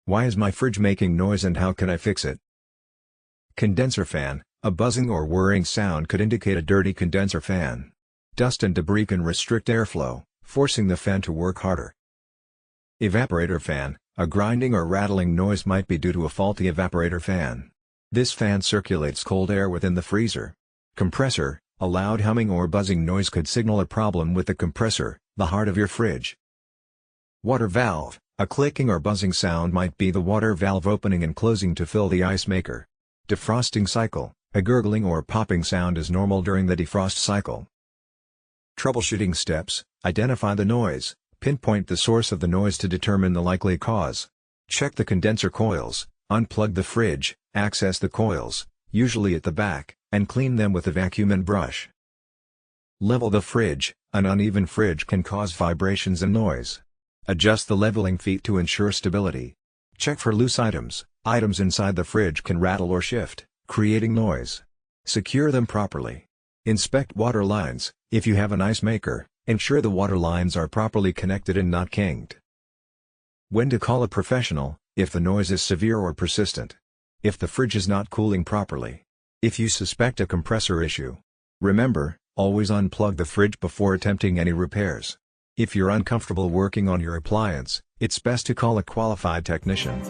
Why is my fridge making noise and how can I fix it? Condenser fan. A buzzing or whirring sound could indicate a dirty condenser fan. Dust and debris can restrict airflow, forcing the fan to work harder. Evaporator fan. A grinding or rattling noise might be due to a faulty evaporator fan. This fan circulates cold air within the freezer. Compressor. A loud humming or buzzing noise could signal a problem with the compressor, the heart of your fridge. Water valve. A clicking or buzzing sound might be the water valve opening and closing to fill the ice maker. Defrosting cycle. A gurgling or popping sound is normal during the defrost cycle. Troubleshooting steps. Identify the noise, pinpoint the source of the noise to determine the likely cause. Check the condenser coils, unplug the fridge, access the coils, usually at the back, and clean them with a vacuum and brush. Level the fridge. An uneven fridge can cause vibrations and noise. Adjust the leveling feet to ensure stability. Check for loose items. Items inside the fridge can rattle or shift, creating noise. Secure them properly. Inspect water lines. If you have an ice maker, ensure the water lines are properly connected and not kinked. When to call a professional, if the noise is severe or persistent. If the fridge is not cooling properly. If you suspect a compressor issue. Remember, always unplug the fridge before attempting any repairs. If you're uncomfortable working on your appliance, it's best to call a qualified technician.